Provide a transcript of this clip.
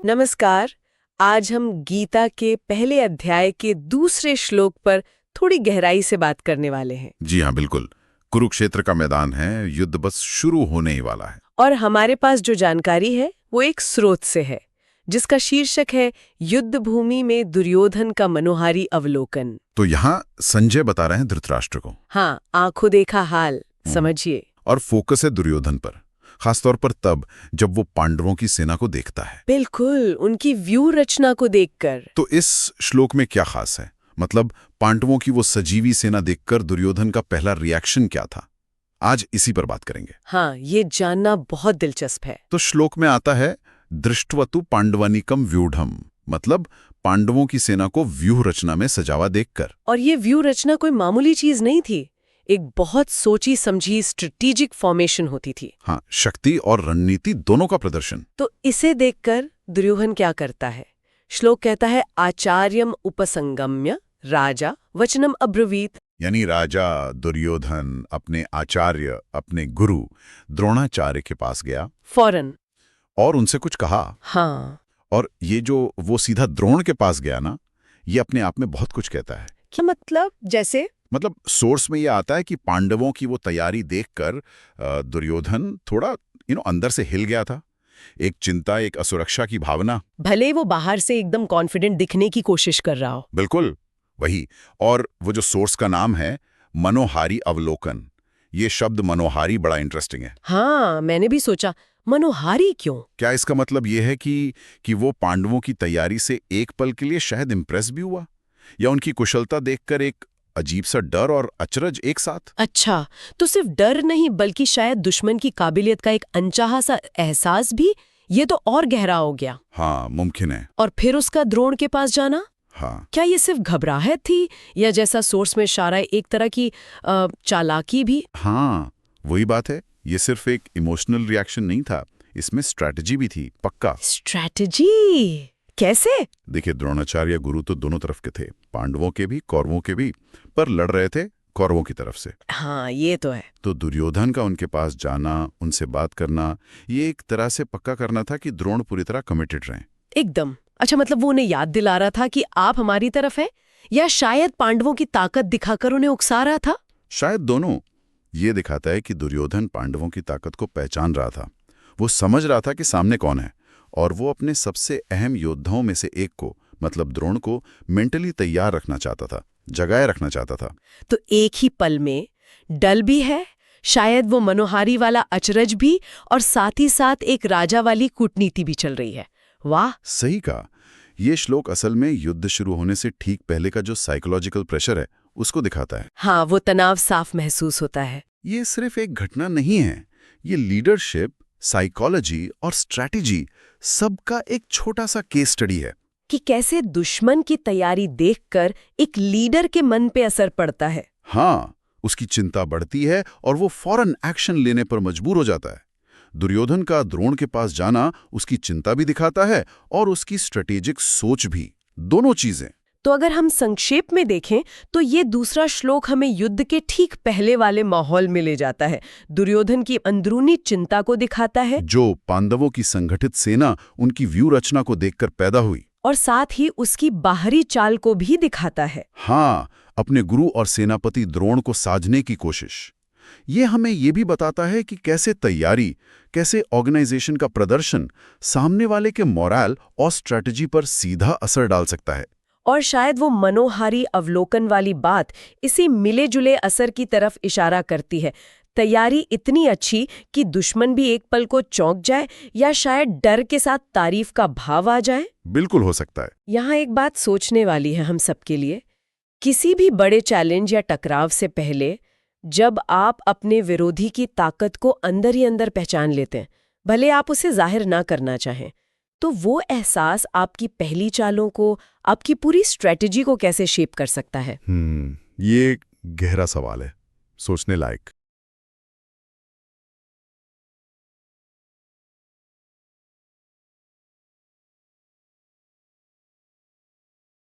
नमस्कार। आज हम गीता के पहले अध्याय के दूसरे श्लोक पर थोड़ी गहराई से बात करने वाले हैं। जी हाँ, बिल्कुल। कुरुक्षेत्र का मैदान है, युद्ध बस शुरू होने ही वाला है। और हमारे पास जो जानकारी है वो एक स्रोत से है, जिसका शीर्षक है युद्ध भूमि में दुर्योधन का मनोहारी अवलोकन। तो यहाँ संजय बता रहे हैं धृतराष्ट्र को। हाँ, आंखों देखा हाल, समझिए। और फोकस है दुर्योधन पर, खासतौर पर तब जब वो पांडवों की सेना को देखता है। बिल्कुल, उनकी व्यू रचना को देखकर। तो इस श्लोक में क्या खास है? मतलब पांडवों की वो सजीवी सेना देखकर दुर्योधन का पहला रिएक्शन क्या था? आज इसी पर बात करेंगे। हाँ, ये जानना बहुत दिलचस्प है। तो श्लोक में आता है दृष्टवतु पांडवानिकम व्यूढ़म, मतलब पांडवों की सेना को व्यूह रचना में सजावा देखकर। और ये व्यू रचना कोई मामूली चीज नहीं थी, एक बहुत सोची समझी स्ट्रेटेजिक फॉर्मेशन होती थी। हाँ, शक्ति और रणनीति दोनों का प्रदर्शन। तो इसे देखकर दुर्योधन क्या करता है? श्लोक कहता है आचार्यम उपसंगम्य राजा वचनम अब्रवीत। यानी राजा दुर्योधन अपने आचार्य, अपने गुरु द्रोणाचार्य के पास गया फौरन। और उनसे कुछ कहा। हाँ। और ये जो वो सीधा द्रोण के पास गया ना, ये अपने आप में बहुत कुछ कहता है। क्या मतलब? जैसे? मतलब सोर्स में ये आता है कि पांडवों की वो तैयारी देखकर दुर्योधन थोड़ा अंदर से हिल गया था। एक चिंता, एक असुरक्षा की भावना। भले वो बाहर से एकदम कॉन्फिडेंट दिखने की कोशिश कर रहा हो। बिल्कुल वही। और वो जो सोर्स का नाम है मनोहारी अवलोकन, ये शब्द मनोहारी बड़ा इंटरेस्टिंग है। हाँ, मैंने भी सोचा मनोहारी क्यों? क्या इसका मतलब ये है कि वो पांडवों की तैयारी से एक पल के लिए शायद इंप्रेस भी हुआ, या उनकी कुशलता देखकर एक अजीब सा डर और अचरज एक साथ? अच्छा, तो सिर्फ डर नहीं बल्कि शायद दुश्मन की काबिलियत का एक अनचाहा सा एहसास भी? ये तो और गहरा हो गया। हाँ, मुमकिन है। और फिर उसका द्रोण के पास जाना? हाँ, क्या ये सिर्फ घबराहट थी, या जैसा सोर्स में इशारा है एक तरह की चालाकी भी? हाँ, वही बात है। ये सिर्फ एक इमोशनल रिएक्शन नहीं था, इसमें स्ट्रैटेजी भी थी, पक्का। स्ट्रैटेजी? कैसे? देखिए, द्रोणाचार्य गुरु तो दोनों तरफ के थे, पांडवों के भी कौरवों के भी, पर लड़ रहे थे कौरवों की तरफ से। हाँ, ये तो है। तो दुर्योधन का उनके पास जाना, उनसे बात करना, ये एक तरह से पक्का करना था कि द्रोण पूरी तरह कमिटेड रहें। एकदम। अच्छा, मतलब वो उन्हें याद दिला रहा था कि आप हमारी तरफ हैं, या शायद पांडवों की ताकत दिखाकर उन्हें उकसा रहा था? शायद दोनों। ये दिखाता है कि दुर्योधन पांडवों की ताकत को पहचान रहा था। वो समझ रहा था कि सामने कौन है, और वो अपने सबसे अहम योद्धाओं में से एक को, मतलब द्रोण को, मेंटली तैयार रखना चाहता था, जगाए रखना चाहता था। तो एक ही पल में डल भी है, शायद वो मनोहारी वाला अचरज भी, और साथ ही साथ एक राजा वाली कूटनीति भी चल रही है। वाह, सही कहा। ये श्लोक असल में युद्ध शुरू होने से ठीक पहले का जो साइकोलॉजिकल प्रेशर है उसको दिखाता है। हाँ, वो तनाव साफ महसूस होता है। ये सिर्फ एक घटना नहीं है, ये लीडरशिप, साइकोलॉजी और स्ट्रैटेजी सबका एक छोटा सा केस स्टडी है कि कैसे दुश्मन की तैयारी देखकर एक लीडर के मन पे असर पड़ता है। हाँ, उसकी चिंता बढ़ती है और वो फौरन एक्शन लेने पर मजबूर हो जाता है। दुर्योधन का द्रोण के पास जाना उसकी चिंता भी दिखाता है और उसकी स्ट्रेटेजिक सोच भी, दोनों चीजें। तो अगर हम संक्षेप में देखें तो ये दूसरा श्लोक हमें युद्ध के ठीक पहले वाले माहौल में ले जाता है। दुर्योधन की अंदरूनी चिंता को दिखाता है, जो पांडवों की संगठित सेना उनकी व्यू रचना को देखकर पैदा हुई, और साथ ही उसकी बाहरी चाल को भी दिखाता है। हाँ, अपने गुरु और सेनापति द्रोण को साधने की कोशिश। ये हमें ये भी बताता है कि कैसे तैयारी, कैसे ऑर्गेनाइजेशन का प्रदर्शन सामने वाले के मोरल और स्ट्रैटेजी पर सीधा असर डाल सकता है। और शायद वो मनोहारी अवलोकन वाली बात इसी मिले जुले असर की तरफ इशारा करती है। तैयारी इतनी अच्छी कि दुश्मन भी एक पल को चौंक जाए, या शायद डर के साथ तारीफ का भाव आ जाए। बिल्कुल हो सकता है। यहाँ एक बात सोचने वाली है हम सबके लिए। किसी भी बड़े चैलेंज या टकराव से पहले जब आप अपने विरोधी की ताकत को अंदर ही अंदर पहचान लेते हैं, भले आप उसे जाहिर ना करना चाहें, तो वो एहसास आपकी पहली चालों को, आपकी पूरी स्ट्रेटजी को कैसे शेप कर सकता है? ये गहरा सवाल है, सोचने लायक।